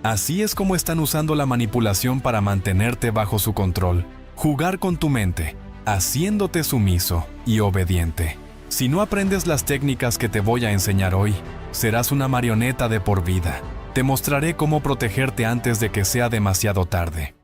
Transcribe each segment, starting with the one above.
Así es como están usando la manipulación para mantenerte bajo su control, jugar con tu mente, haciéndote sumiso y obediente. Si no aprendes las técnicas que te voy a enseñar hoy, serás una marioneta de por vida. Te mostraré cómo protegerte antes de que sea demasiado tarde.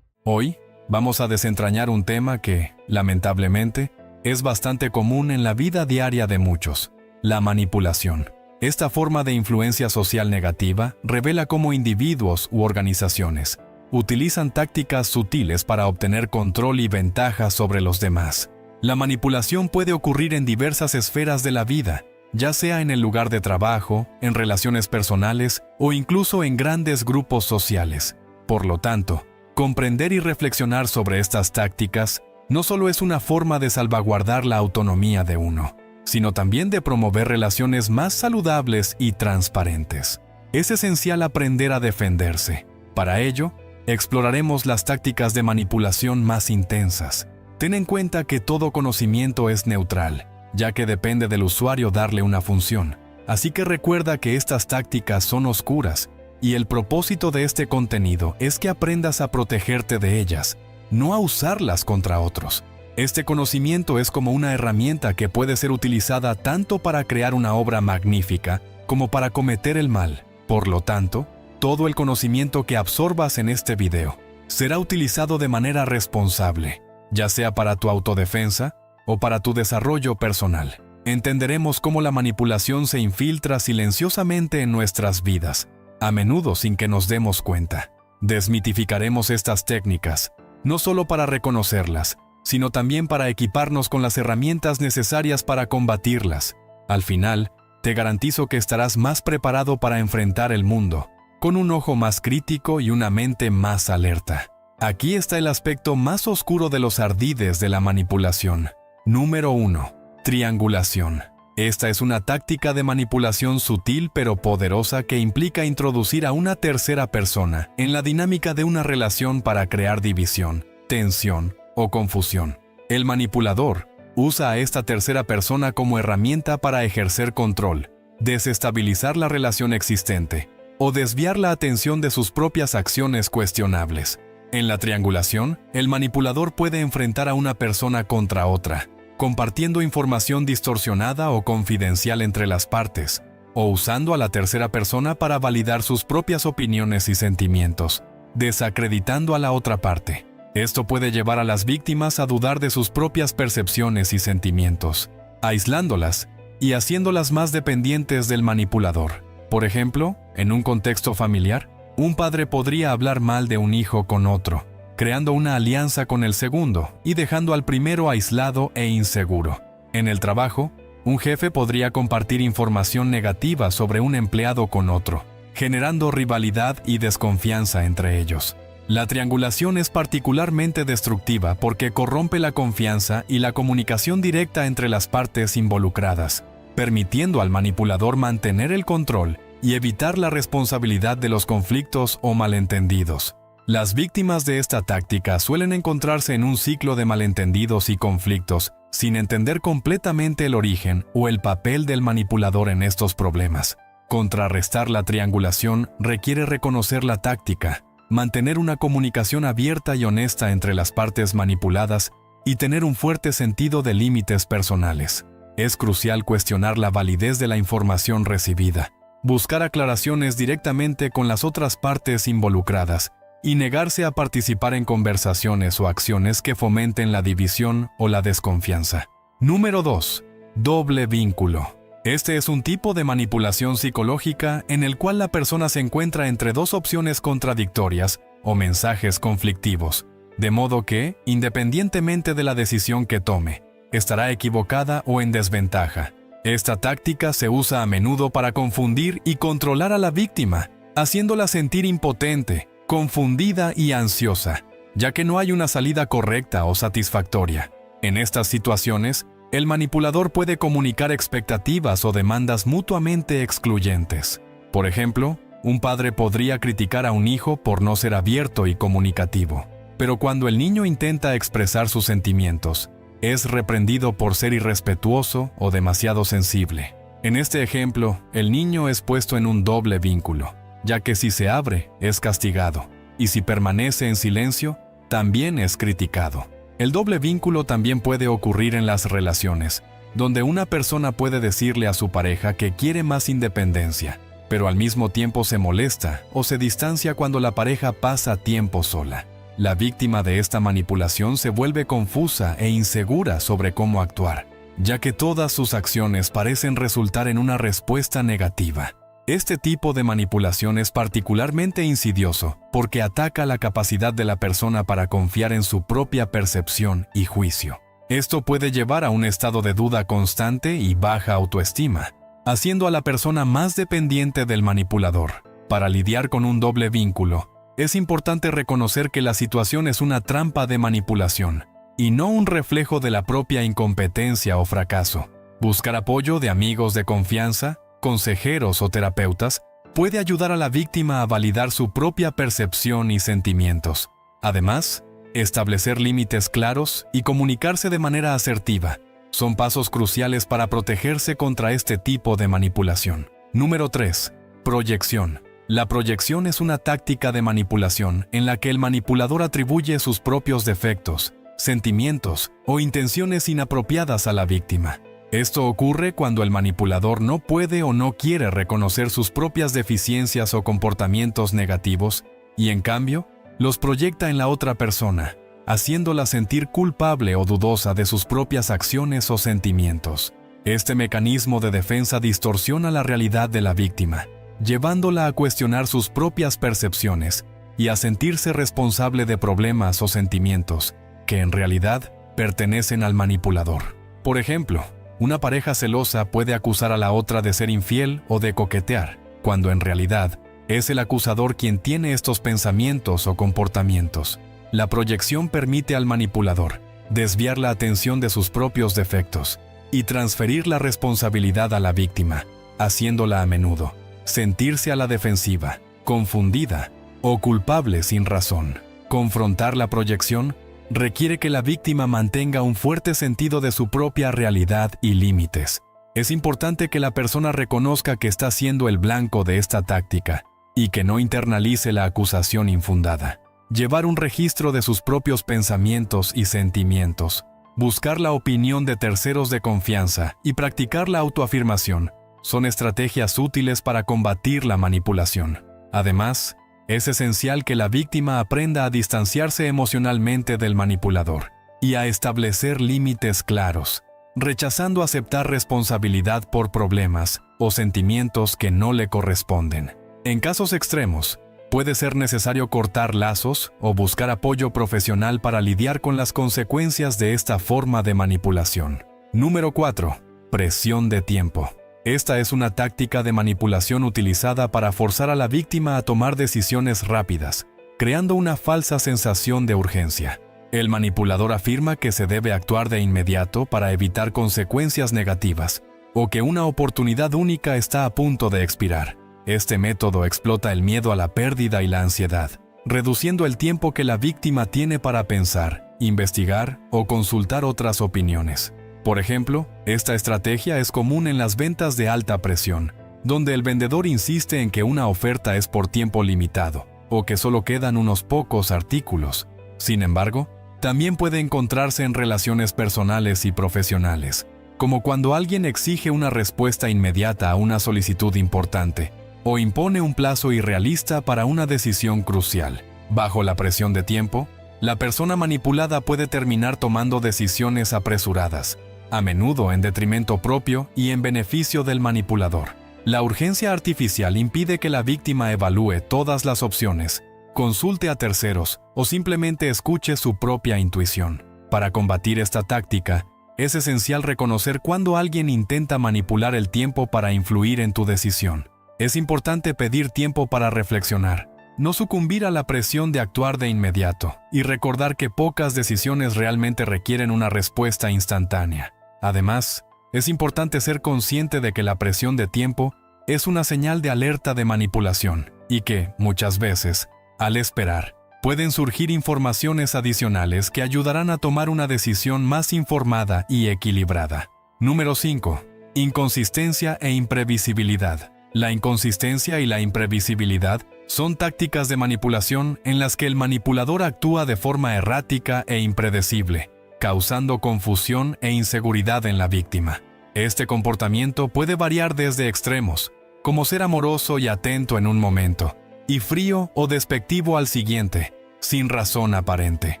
Hoy vamos a desentrañar un tema que, lamentablemente, es bastante común en la vida diaria de muchos: la manipulación. Esta forma de influencia social negativa revela cómo individuos u organizaciones utilizan tácticas sutiles para obtener control y ventajas sobre los demás. La manipulación puede ocurrir en diversas esferas de la vida, ya sea en el lugar de trabajo, en relaciones personales o incluso en grandes grupos sociales. Por lo tanto, comprender y reflexionar sobre estas tácticas no solo es una forma de salvaguardar la autonomía de uno, sino también de promover relaciones más saludables y transparentes. Es esencial aprender a defenderse. Para ello, exploraremos las tácticas de manipulación más intensas. Ten en cuenta que todo conocimiento es neutral, ya que depende del usuario darle una función. Así que recuerda que estas tácticas son oscuras, y el propósito de este contenido es que aprendas a protegerte de ellas, no a usarlas contra otros. Este conocimiento es como una herramienta que puede ser utilizada tanto para crear una obra magnífica como para cometer el mal. Por lo tanto, todo el conocimiento que absorbas en este video será utilizado de manera responsable, ya sea para tu autodefensa o para tu desarrollo personal. Entenderemos cómo la manipulación se infiltra silenciosamente en nuestras vidas, a menudo sin que nos demos cuenta. Desmitificaremos estas técnicas, no solo para reconocerlas, sino también para equiparnos con las herramientas necesarias para combatirlas. Al final, te garantizo que estarás más preparado para enfrentar el mundo, con un ojo más crítico y una mente más alerta. Aquí está el aspecto más oscuro de los ardides de la manipulación. Número 1. Triangulación. Esta es una táctica de manipulación sutil pero poderosa que implica introducir a una tercera persona en la dinámica de una relación para crear división, tensión o confusión. El manipulador usa a esta tercera persona como herramienta para ejercer control, desestabilizar la relación existente o desviar la atención de sus propias acciones cuestionables. En la triangulación, el manipulador puede enfrentar a una persona contra otra, compartiendo información distorsionada o confidencial entre las partes, o usando a la tercera persona para validar sus propias opiniones y sentimientos, desacreditando a la otra parte. Esto puede llevar a las víctimas a dudar de sus propias percepciones y sentimientos, aislándolas y haciéndolas más dependientes del manipulador. Por ejemplo, en un contexto familiar, un padre podría hablar mal de un hijo con otro, creando una alianza con el segundo y dejando al primero aislado e inseguro. En el trabajo, un jefe podría compartir información negativa sobre un empleado con otro, generando rivalidad y desconfianza entre ellos. La triangulación es particularmente destructiva porque corrompe la confianza y la comunicación directa entre las partes involucradas, permitiendo al manipulador mantener el control y evitar la responsabilidad de los conflictos o malentendidos. Las víctimas de esta táctica suelen encontrarse en un ciclo de malentendidos y conflictos, sin entender completamente el origen o el papel del manipulador en estos problemas. Contrarrestar la triangulación requiere reconocer la táctica, mantener una comunicación abierta y honesta entre las partes manipuladas y tener un fuerte sentido de límites personales. Es crucial cuestionar la validez de la información recibida, buscar aclaraciones directamente con las otras partes involucradas y negarse a participar en conversaciones o acciones que fomenten la división o la desconfianza. Número 2. Doble vínculo. Este es un tipo de manipulación psicológica en el cual la persona se encuentra entre dos opciones contradictorias o mensajes conflictivos, de modo que, independientemente de la decisión que tome, estará equivocada o en desventaja. Esta táctica se usa a menudo para confundir y controlar a la víctima, haciéndola sentir impotente, confundida y ansiosa, ya que no hay una salida correcta o satisfactoria. En estas situaciones, el manipulador puede comunicar expectativas o demandas mutuamente excluyentes. Por ejemplo, un padre podría criticar a un hijo por no ser abierto y comunicativo, pero cuando el niño intenta expresar sus sentimientos, es reprendido por ser irrespetuoso o demasiado sensible. En este ejemplo, el niño es puesto en un doble vínculo, ya que si se abre, es castigado, y si permanece en silencio, también es criticado. El doble vínculo también puede ocurrir en las relaciones, donde una persona puede decirle a su pareja que quiere más independencia, pero al mismo tiempo se molesta o se distancia cuando la pareja pasa tiempo sola. La víctima de esta manipulación se vuelve confusa e insegura sobre cómo actuar, ya que todas sus acciones parecen resultar en una respuesta negativa. Este tipo de manipulación es particularmente insidioso porque ataca la capacidad de la persona para confiar en su propia percepción y juicio. Esto puede llevar a un estado de duda constante y baja autoestima, haciendo a la persona más dependiente del manipulador. Para lidiar con un doble vínculo, es importante reconocer que la situación es una trampa de manipulación y no un reflejo de la propia incompetencia o fracaso. Buscar apoyo de amigos de confianza, consejeros o terapeutas puede ayudar a la víctima a validar su propia percepción y sentimientos. Además, establecer límites claros y comunicarse de manera asertiva son pasos cruciales para protegerse contra este tipo de manipulación. Número 3. Proyección. La proyección es una táctica de manipulación en la que el manipulador atribuye sus propios defectos, sentimientos o intenciones inapropiadas a la víctima. Esto ocurre cuando el manipulador no puede o no quiere reconocer sus propias deficiencias o comportamientos negativos y, en cambio, los proyecta en la otra persona, haciéndola sentir culpable o dudosa de sus propias acciones o sentimientos. Este mecanismo de defensa distorsiona la realidad de la víctima, llevándola a cuestionar sus propias percepciones y a sentirse responsable de problemas o sentimientos que en realidad pertenecen al manipulador. Por ejemplo, una pareja celosa puede acusar a la otra de ser infiel o de coquetear, cuando en realidad es el acusador quien tiene estos pensamientos o comportamientos. La proyección permite al manipulador desviar la atención de sus propios defectos y transferir la responsabilidad a la víctima, haciéndola a menudo sentirse a la defensiva, confundida o culpable sin razón. Confrontar la proyección requiere que la víctima mantenga un fuerte sentido de su propia realidad y límites. Es importante que la persona reconozca que está siendo el blanco de esta táctica y que no internalice la acusación infundada. Llevar un registro de sus propios pensamientos y sentimientos, buscar la opinión de terceros de confianza y practicar la autoafirmación son estrategias útiles para combatir la manipulación. Además, es esencial que la víctima aprenda a distanciarse emocionalmente del manipulador y a establecer límites claros, rechazando aceptar responsabilidad por problemas o sentimientos que no le corresponden. En casos extremos, puede ser necesario cortar lazos o buscar apoyo profesional para lidiar con las consecuencias de esta forma de manipulación. Número 4. Presión de tiempo. Esta es una táctica de manipulación utilizada para forzar a la víctima a tomar decisiones rápidas, creando una falsa sensación de urgencia. El manipulador afirma que se debe actuar de inmediato para evitar consecuencias negativas, o que una oportunidad única está a punto de expirar. Este método explota el miedo a la pérdida y la ansiedad, reduciendo el tiempo que la víctima tiene para pensar, investigar o consultar otras opiniones. Por ejemplo, esta estrategia es común en las ventas de alta presión, donde el vendedor insiste en que una oferta es por tiempo limitado o que solo quedan unos pocos artículos. Sin embargo, también puede encontrarse en relaciones personales y profesionales, como cuando alguien exige una respuesta inmediata a una solicitud importante o impone un plazo irrealista para una decisión crucial. Bajo la presión de tiempo, la persona manipulada puede terminar tomando decisiones apresuradas, a menudo en detrimento propio y en beneficio del manipulador. La urgencia artificial impide que la víctima evalúe todas las opciones, consulte a terceros o simplemente escuche su propia intuición. Para combatir esta táctica, es esencial reconocer cuando alguien intenta manipular el tiempo para influir en tu decisión. Es importante pedir tiempo para reflexionar, no sucumbir a la presión de actuar de inmediato y recordar que pocas decisiones realmente requieren una respuesta instantánea. Además, es importante ser consciente de que la presión de tiempo es una señal de alerta de manipulación y que, muchas veces, al esperar, pueden surgir informaciones adicionales que ayudarán a tomar una decisión más informada y equilibrada. Número 5. Inconsistencia e imprevisibilidad. La inconsistencia y la imprevisibilidad son tácticas de manipulación en las que el manipulador actúa de forma errática e impredecible, causando confusión e inseguridad en la víctima. Este comportamiento puede variar desde extremos, como ser amoroso y atento en un momento, y frío o despectivo al siguiente, sin razón aparente.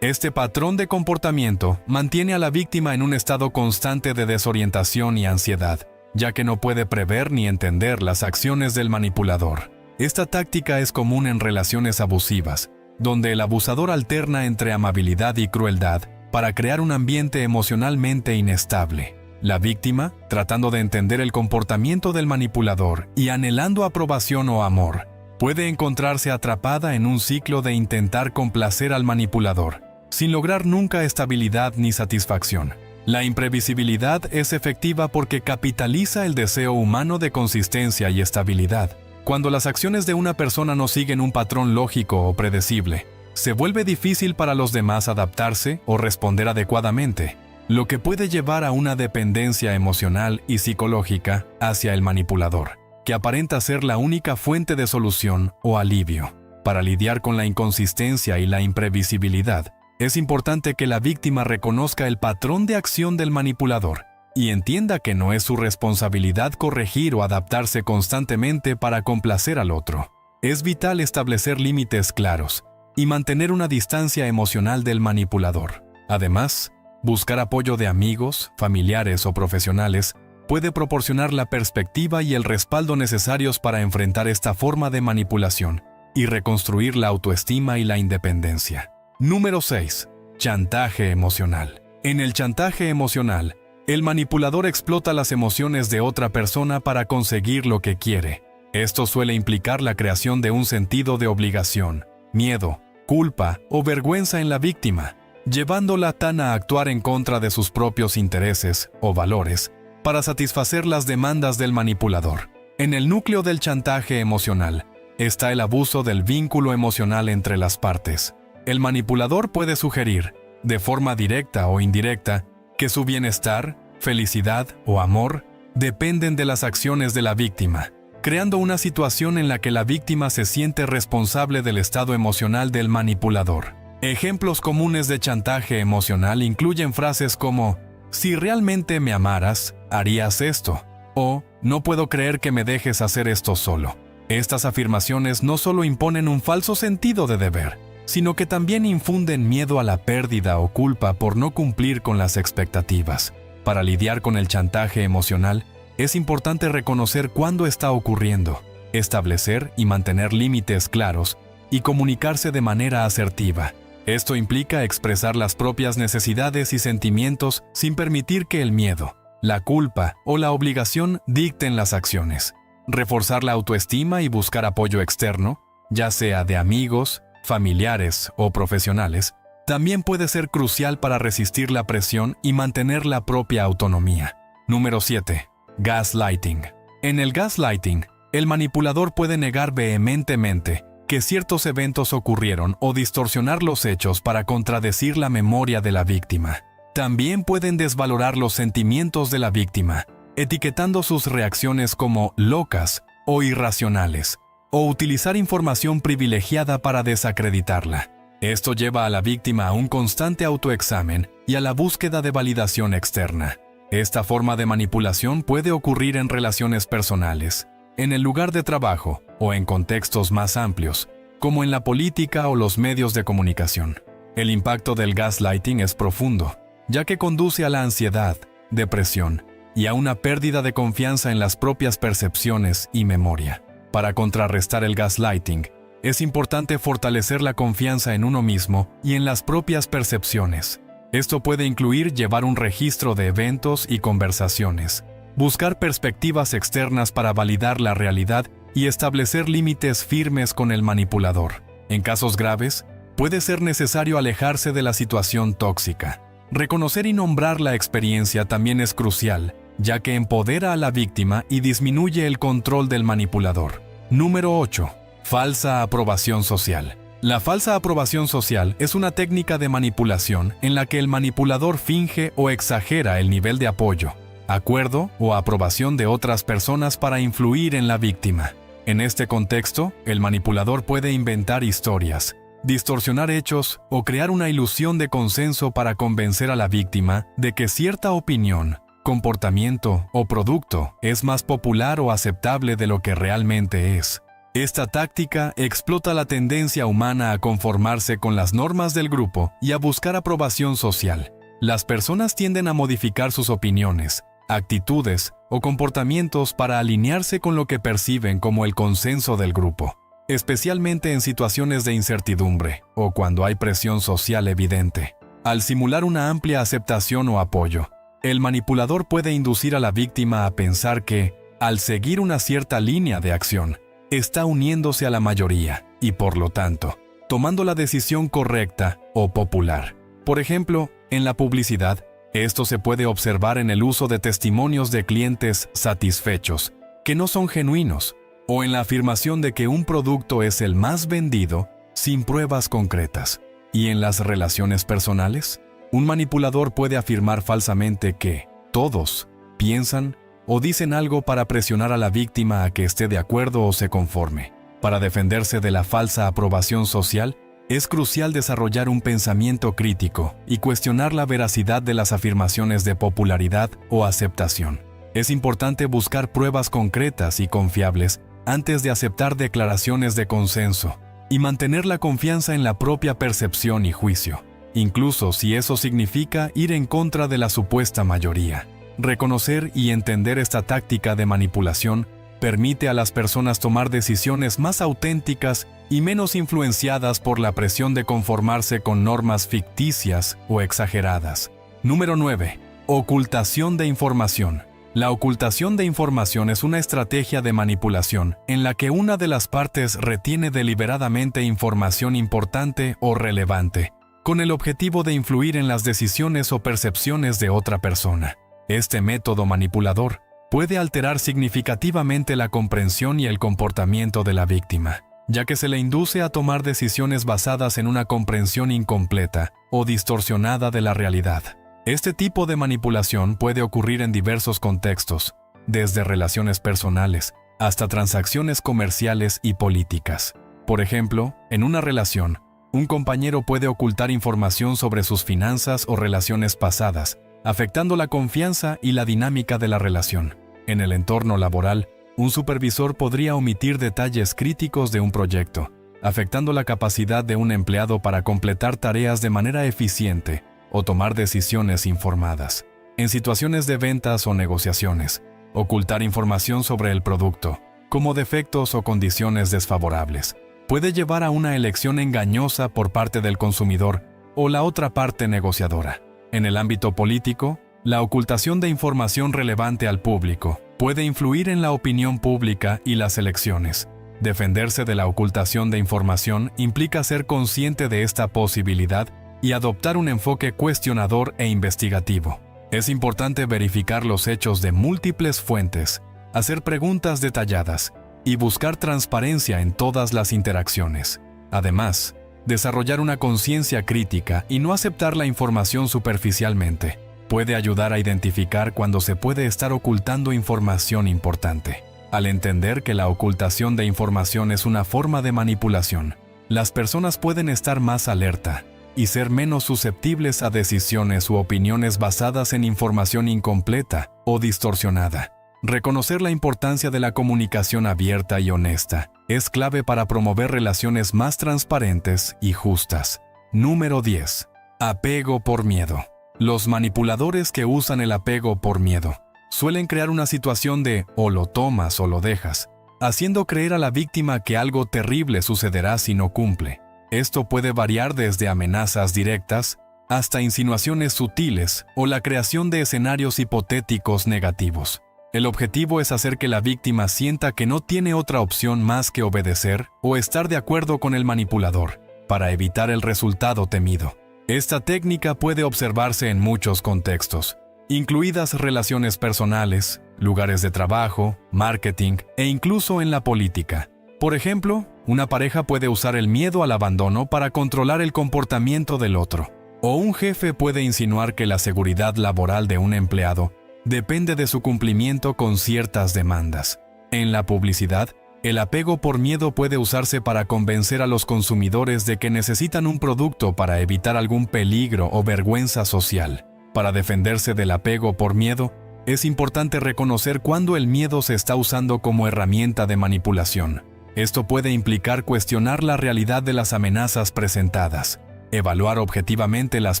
Este patrón de comportamiento mantiene a la víctima en un estado constante de desorientación y ansiedad, ya que no puede prever ni entender las acciones del manipulador. Esta táctica es común en relaciones abusivas, donde el abusador alterna entre amabilidad y crueldad para crear un ambiente emocionalmente inestable. La víctima, tratando de entender el comportamiento del manipulador y anhelando aprobación o amor, puede encontrarse atrapada en un ciclo de intentar complacer al manipulador, sin lograr nunca estabilidad ni satisfacción. La imprevisibilidad es efectiva porque capitaliza el deseo humano de consistencia y estabilidad. Cuando las acciones de una persona no siguen un patrón lógico o predecible, se vuelve difícil para los demás adaptarse o responder adecuadamente, lo que puede llevar a una dependencia emocional y psicológica hacia el manipulador, que aparenta ser la única fuente de solución o alivio. Para lidiar con la inconsistencia y la imprevisibilidad, es importante que la víctima reconozca el patrón de acción del manipulador y entienda que no es su responsabilidad corregir o adaptarse constantemente para complacer al otro. Es vital establecer límites claros y mantener una distancia emocional del manipulador. Además, buscar apoyo de amigos, familiares o profesionales puede proporcionar la perspectiva y el respaldo necesarios para enfrentar esta forma de manipulación y reconstruir la autoestima y la independencia. Número 6. Chantaje emocional. En el chantaje emocional, el manipulador explota las emociones de otra persona para conseguir lo que quiere. Esto suele implicar la creación de un sentido de obligación, miedo, culpa o vergüenza en la víctima, llevándola tan a actuar en contra de sus propios intereses o valores para satisfacer las demandas del manipulador. En el núcleo del chantaje emocional está el abuso del vínculo emocional entre las partes. El manipulador puede sugerir, de forma directa o indirecta, que su bienestar, felicidad o amor dependen de las acciones de la víctima, creando una situación en la que la víctima se siente responsable del estado emocional del manipulador. Ejemplos comunes de chantaje emocional incluyen frases como «Si realmente me amaras, harías esto» o «No puedo creer que me dejes hacer esto solo». Estas afirmaciones no solo imponen un falso sentido de deber, sino que también infunden miedo a la pérdida o culpa por no cumplir con las expectativas. Para lidiar con el chantaje emocional, es importante reconocer cuándo está ocurriendo, establecer y mantener límites claros y comunicarse de manera asertiva. Esto implica expresar las propias necesidades y sentimientos sin permitir que el miedo, la culpa o la obligación dicten las acciones. Reforzar la autoestima y buscar apoyo externo, ya sea de amigos, familiares o profesionales, también puede ser crucial para resistir la presión y mantener la propia autonomía. Número 7. Gaslighting. En el gaslighting, el manipulador puede negar vehementemente que ciertos eventos ocurrieron o distorsionar los hechos para contradecir la memoria de la víctima. También pueden desvalorar los sentimientos de la víctima, etiquetando sus reacciones como locas o irracionales, o utilizar información privilegiada para desacreditarla. Esto lleva a la víctima a un constante autoexamen y a la búsqueda de validación externa. Esta forma de manipulación puede ocurrir en relaciones personales, en el lugar de trabajo o en contextos más amplios, como en la política o los medios de comunicación. El impacto del gaslighting es profundo, ya que conduce a la ansiedad, depresión y a una pérdida de confianza en las propias percepciones y memoria. Para contrarrestar el gaslighting, es importante fortalecer la confianza en uno mismo y en las propias percepciones. Esto puede incluir llevar un registro de eventos y conversaciones, buscar perspectivas externas para validar la realidad y establecer límites firmes con el manipulador. En casos graves, puede ser necesario alejarse de la situación tóxica. Reconocer y nombrar la experiencia también es crucial, ya que empodera a la víctima y disminuye el control del manipulador. Número 8. Falsa aprobación social. La falsa aprobación social es una técnica de manipulación en la que el manipulador finge o exagera el nivel de apoyo, acuerdo o aprobación de otras personas para influir en la víctima. En este contexto, el manipulador puede inventar historias, distorsionar hechos o crear una ilusión de consenso para convencer a la víctima de que cierta opinión, comportamiento o producto es más popular o aceptable de lo que realmente es. Esta táctica explota la tendencia humana a conformarse con las normas del grupo y a buscar aprobación social. Las personas tienden a modificar sus opiniones, actitudes o comportamientos para alinearse con lo que perciben como el consenso del grupo, especialmente en situaciones de incertidumbre o cuando hay presión social evidente. Al simular una amplia aceptación o apoyo, el manipulador puede inducir a la víctima a pensar que, al seguir una cierta línea de acción, está uniéndose a la mayoría y, por lo tanto, tomando la decisión correcta o popular. Por ejemplo, en la publicidad, esto se puede observar en el uso de testimonios de clientes satisfechos, que no son genuinos, o en la afirmación de que un producto es el más vendido sin pruebas concretas. ¿Y en las relaciones personales? Un manipulador puede afirmar falsamente que todos piensan o dicen algo para presionar a la víctima a que esté de acuerdo o se conforme. Para defenderse de la falsa aprobación social, es crucial desarrollar un pensamiento crítico y cuestionar la veracidad de las afirmaciones de popularidad o aceptación. Es importante buscar pruebas concretas y confiables antes de aceptar declaraciones de consenso y mantener la confianza en la propia percepción y juicio, incluso si eso significa ir en contra de la supuesta mayoría. Reconocer y entender esta táctica de manipulación permite a las personas tomar decisiones más auténticas y menos influenciadas por la presión de conformarse con normas ficticias o exageradas. Número 9. Ocultación de información. La ocultación de información es una estrategia de manipulación en la que una de las partes retiene deliberadamente información importante o relevante, con el objetivo de influir en las decisiones o percepciones de otra persona. Este método manipulador puede alterar significativamente la comprensión y el comportamiento de la víctima, ya que se le induce a tomar decisiones basadas en una comprensión incompleta o distorsionada de la realidad. Este tipo de manipulación puede ocurrir en diversos contextos, desde relaciones personales hasta transacciones comerciales y políticas. Por ejemplo, en una relación, un compañero puede ocultar información sobre sus finanzas o relaciones pasadas, afectando la confianza y la dinámica de la relación. En el entorno laboral, un supervisor podría omitir detalles críticos de un proyecto, afectando la capacidad de un empleado para completar tareas de manera eficiente o tomar decisiones informadas. En situaciones de ventas o negociaciones, ocultar información sobre el producto, como defectos o condiciones desfavorables, puede llevar a una elección engañosa por parte del consumidor o la otra parte negociadora. En el ámbito político, la ocultación de información relevante al público puede influir en la opinión pública y las elecciones. Defenderse de la ocultación de información implica ser consciente de esta posibilidad y adoptar un enfoque cuestionador e investigativo. Es importante verificar los hechos de múltiples fuentes, hacer preguntas detalladas y buscar transparencia en todas las interacciones. Además, desarrollar una conciencia crítica y no aceptar la información superficialmente puede ayudar a identificar cuando se puede estar ocultando información importante. Al entender que la ocultación de información es una forma de manipulación, las personas pueden estar más alerta y ser menos susceptibles a decisiones u opiniones basadas en información incompleta o distorsionada. Reconocer la importancia de la comunicación abierta y honesta es clave para promover relaciones más transparentes y justas. Número 10. Apego por miedo. Los manipuladores que usan el apego por miedo suelen crear una situación de o lo tomas o lo dejas, haciendo creer a la víctima que algo terrible sucederá si no cumple. Esto puede variar desde amenazas directas hasta insinuaciones sutiles o la creación de escenarios hipotéticos negativos. El objetivo es hacer que la víctima sienta que no tiene otra opción más que obedecer o estar de acuerdo con el manipulador, para evitar el resultado temido. Esta técnica puede observarse en muchos contextos, incluidas relaciones personales, lugares de trabajo, marketing e incluso en la política. Por ejemplo, una pareja puede usar el miedo al abandono para controlar el comportamiento del otro, o un jefe puede insinuar que la seguridad laboral de un empleado depende de su cumplimiento con ciertas demandas. En la publicidad, el apego por miedo puede usarse para convencer a los consumidores de que necesitan un producto para evitar algún peligro o vergüenza social. Para defenderse del apego por miedo, es importante reconocer cuándo el miedo se está usando como herramienta de manipulación. Esto puede implicar cuestionar la realidad de las amenazas presentadas, evaluar objetivamente las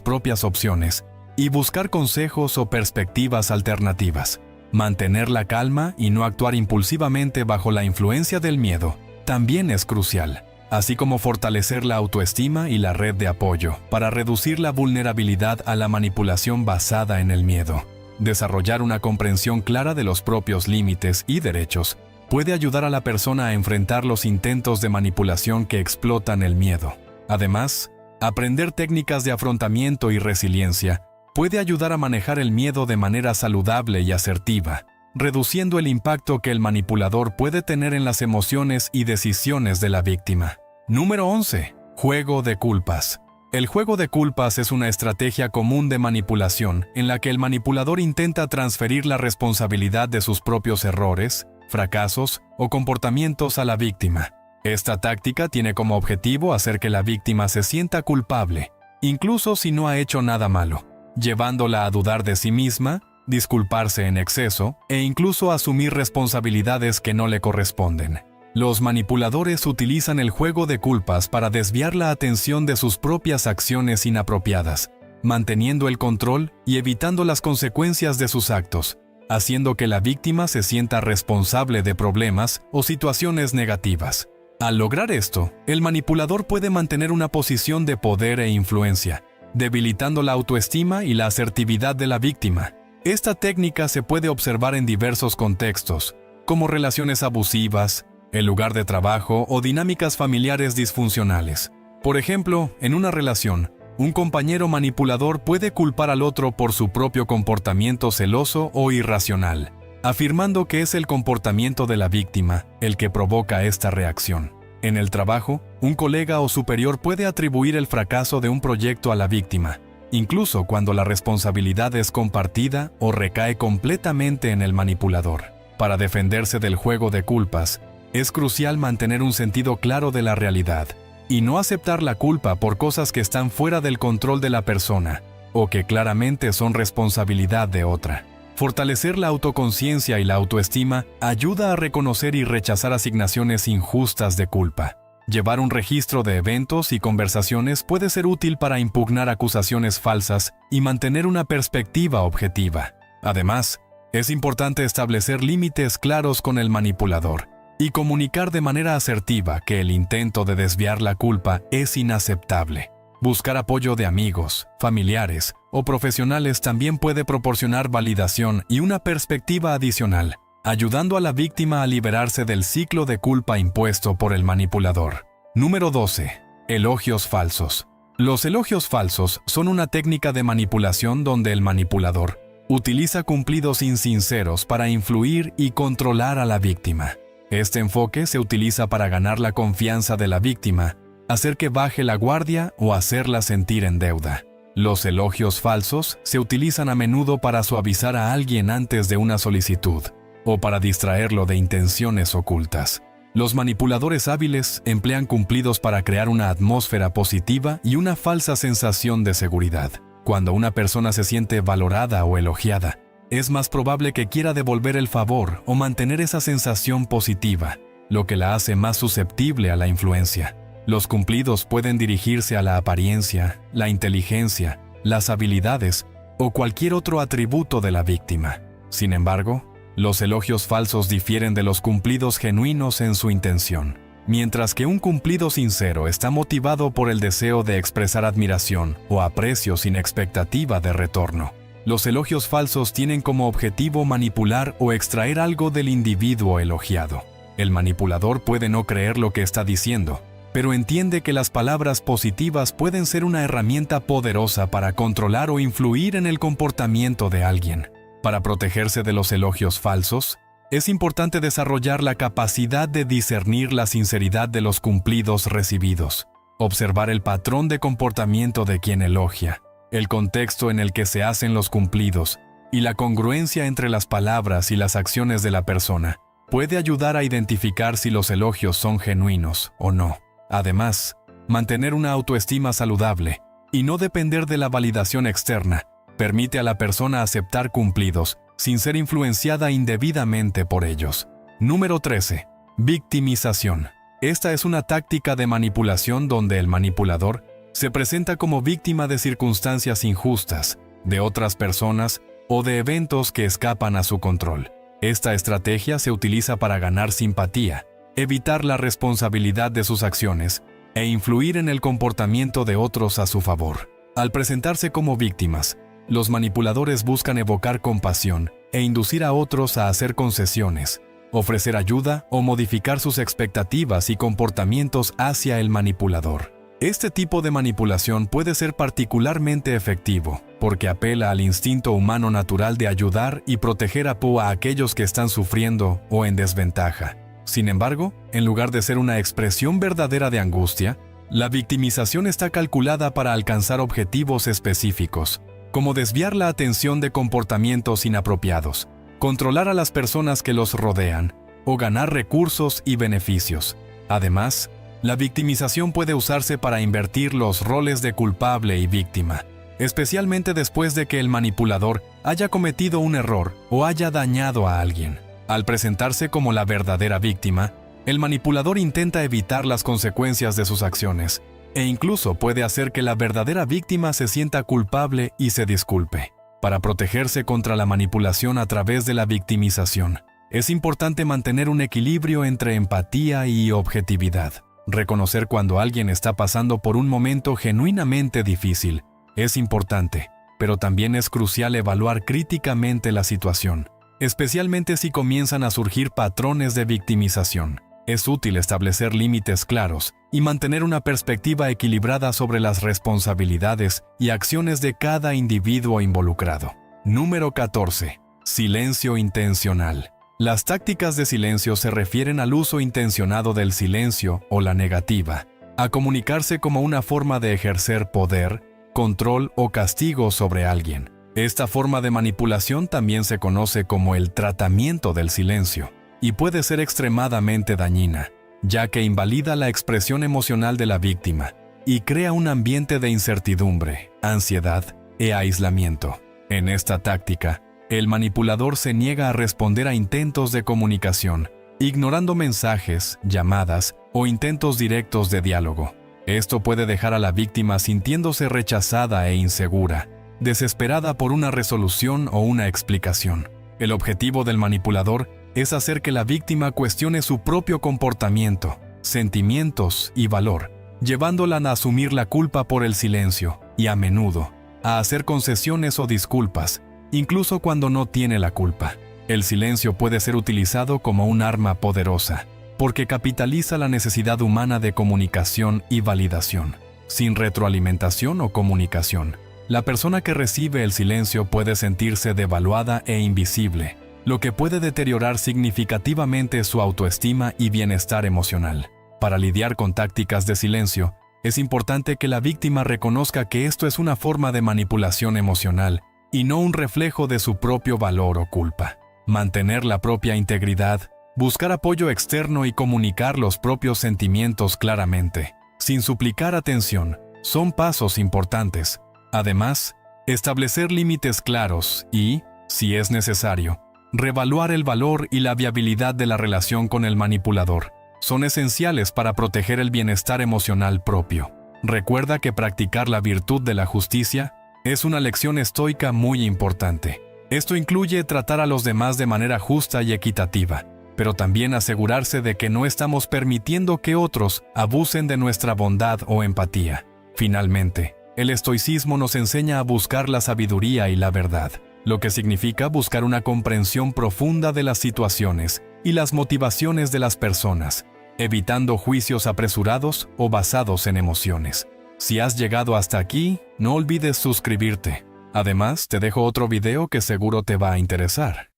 propias opciones y buscar consejos o perspectivas alternativas. Mantener la calma y no actuar impulsivamente bajo la influencia del miedo también es crucial, así como fortalecer la autoestima y la red de apoyo para reducir la vulnerabilidad a la manipulación basada en el miedo. Desarrollar una comprensión clara de los propios límites y derechos puede ayudar a la persona a enfrentar los intentos de manipulación que explotan el miedo. Además, aprender técnicas de afrontamiento y resiliencia puede ayudar a manejar el miedo de manera saludable y asertiva, reduciendo el impacto que el manipulador puede tener en las emociones y decisiones de la víctima. Número 11. Juego de culpas. El juego de culpas es una estrategia común de manipulación en la que el manipulador intenta transferir la responsabilidad de sus propios errores, fracasos o comportamientos a la víctima. Esta táctica tiene como objetivo hacer que la víctima se sienta culpable, incluso si no ha hecho nada malo, llevándola a dudar de sí misma, disculparse en exceso e incluso asumir responsabilidades que no le corresponden. Los manipuladores utilizan el juego de culpas para desviar la atención de sus propias acciones inapropiadas, manteniendo el control y evitando las consecuencias de sus actos, haciendo que la víctima se sienta responsable de problemas o situaciones negativas. Al lograr esto, el manipulador puede mantener una posición de poder e influencia, debilitando la autoestima y la asertividad de la víctima. Esta técnica se puede observar en diversos contextos, como relaciones abusivas, el lugar de trabajo o dinámicas familiares disfuncionales. Por ejemplo, en una relación, un compañero manipulador puede culpar al otro por su propio comportamiento celoso o irracional, afirmando que es el comportamiento de la víctima el que provoca esta reacción. En el trabajo, un colega o superior puede atribuir el fracaso de un proyecto a la víctima, incluso cuando la responsabilidad es compartida o recae completamente en el manipulador. Para defenderse del juego de culpas, es crucial mantener un sentido claro de la realidad y no aceptar la culpa por cosas que están fuera del control de la persona o que claramente son responsabilidad de otra. Fortalecer la autoconciencia y la autoestima ayuda a reconocer y rechazar asignaciones injustas de culpa. Llevar un registro de eventos y conversaciones puede ser útil para impugnar acusaciones falsas y mantener una perspectiva objetiva. Además, es importante establecer límites claros con el manipulador y comunicar de manera asertiva que el intento de desviar la culpa es inaceptable. Buscar apoyo de amigos, familiares o profesionales también puede proporcionar validación y una perspectiva adicional, ayudando a la víctima a liberarse del ciclo de culpa impuesto por el manipulador. Número 12. Elogios falsos. Los elogios falsos son una técnica de manipulación donde el manipulador utiliza cumplidos insinceros para influir y controlar a la víctima. Este enfoque se utiliza para ganar la confianza de la víctima, hacer que baje la guardia o hacerla sentir en deuda. Los elogios falsos se utilizan a menudo para suavizar a alguien antes de una solicitud o para distraerlo de intenciones ocultas. Los manipuladores hábiles emplean cumplidos para crear una atmósfera positiva y una falsa sensación de seguridad. Cuando una persona se siente valorada o elogiada, es más probable que quiera devolver el favor o mantener esa sensación positiva, lo que la hace más susceptible a la influencia. Los cumplidos pueden dirigirse a la apariencia, la inteligencia, las habilidades o cualquier otro atributo de la víctima. Sin embargo, los elogios falsos difieren de los cumplidos genuinos en su intención. Mientras que un cumplido sincero está motivado por el deseo de expresar admiración o aprecio sin expectativa de retorno, los elogios falsos tienen como objetivo manipular o extraer algo del individuo elogiado. El manipulador puede no creer lo que está diciendo, pero entiende que las palabras positivas pueden ser una herramienta poderosa para controlar o influir en el comportamiento de alguien. Para protegerse de los elogios falsos, es importante desarrollar la capacidad de discernir la sinceridad de los cumplidos recibidos, observar el patrón de comportamiento de quien elogia, el contexto en el que se hacen los cumplidos y la congruencia entre las palabras y las acciones de la persona puede ayudar a identificar si los elogios son genuinos o no. Además, mantener una autoestima saludable y no depender de la validación externa permite a la persona aceptar cumplidos sin ser influenciada indebidamente por ellos. Número 13. Victimización. Esta es una táctica de manipulación donde el manipulador se presenta como víctima de circunstancias injustas, de otras personas o de eventos que escapan a su control. Esta estrategia se utiliza para ganar simpatía, evitar la responsabilidad de sus acciones e influir en el comportamiento de otros a su favor. Al presentarse como víctimas, los manipuladores buscan evocar compasión e inducir a otros a hacer concesiones, ofrecer ayuda o modificar sus expectativas y comportamientos hacia el manipulador. Este tipo de manipulación puede ser particularmente efectivo porque apela al instinto humano natural de ayudar y proteger a aquellos que están sufriendo o en desventaja. Sin embargo, en lugar de ser una expresión verdadera de angustia, la victimización está calculada para alcanzar objetivos específicos, como desviar la atención de comportamientos inapropiados, controlar a las personas que los rodean o ganar recursos y beneficios. Además, la victimización puede usarse para invertir los roles de culpable y víctima, especialmente después de que el manipulador haya cometido un error o haya dañado a alguien. Al presentarse como la verdadera víctima, el manipulador intenta evitar las consecuencias de sus acciones e incluso puede hacer que la verdadera víctima se sienta culpable y se disculpe. Para protegerse contra la manipulación a través de la victimización, es importante mantener un equilibrio entre empatía y objetividad. Reconocer cuando alguien está pasando por un momento genuinamente difícil es importante, pero también es crucial evaluar críticamente la situación, especialmente si comienzan a surgir patrones de victimización. Es útil establecer límites claros y mantener una perspectiva equilibrada sobre las responsabilidades y acciones de cada individuo involucrado. Número 14. Silencio intencional. Las tácticas de silencio se refieren al uso intencionado del silencio o la negativa, a comunicarse como una forma de ejercer poder, control o castigo sobre alguien. Esta forma de manipulación también se conoce como el tratamiento del silencio y puede ser extremadamente dañina, ya que invalida la expresión emocional de la víctima y crea un ambiente de incertidumbre, ansiedad e aislamiento. En esta táctica, el manipulador se niega a responder a intentos de comunicación, ignorando mensajes, llamadas o intentos directos de diálogo. Esto puede dejar a la víctima sintiéndose rechazada e insegura, desesperada por una resolución o una explicación. El objetivo del manipulador es hacer que la víctima cuestione su propio comportamiento, sentimientos y valor, llevándola a asumir la culpa por el silencio y, a menudo, a hacer concesiones o disculpas, incluso cuando no tiene la culpa. El silencio puede ser utilizado como un arma poderosa, porque capitaliza la necesidad humana de comunicación y validación. Sin retroalimentación o comunicación, la persona que recibe el silencio puede sentirse devaluada e invisible, lo que puede deteriorar significativamente su autoestima y bienestar emocional. Para lidiar con tácticas de silencio, es importante que la víctima reconozca que esto es una forma de manipulación emocional y no un reflejo de su propio valor o culpa. Mantener la propia integridad, buscar apoyo externo y comunicar los propios sentimientos claramente, sin suplicar atención, son pasos importantes. Además, establecer límites claros y, si es necesario, reevaluar el valor y la viabilidad de la relación con el manipulador son esenciales para proteger el bienestar emocional propio. Recuerda que practicar la virtud de la justicia es una lección estoica muy importante. Esto incluye tratar a los demás de manera justa y equitativa, pero también asegurarse de que no estamos permitiendo que otros abusen de nuestra bondad o empatía. Finalmente, el estoicismo nos enseña a buscar la sabiduría y la verdad, lo que significa buscar una comprensión profunda de las situaciones y las motivaciones de las personas, evitando juicios apresurados o basados en emociones. Si has llegado hasta aquí, no olvides suscribirte. Además, te dejo otro video que seguro te va a interesar.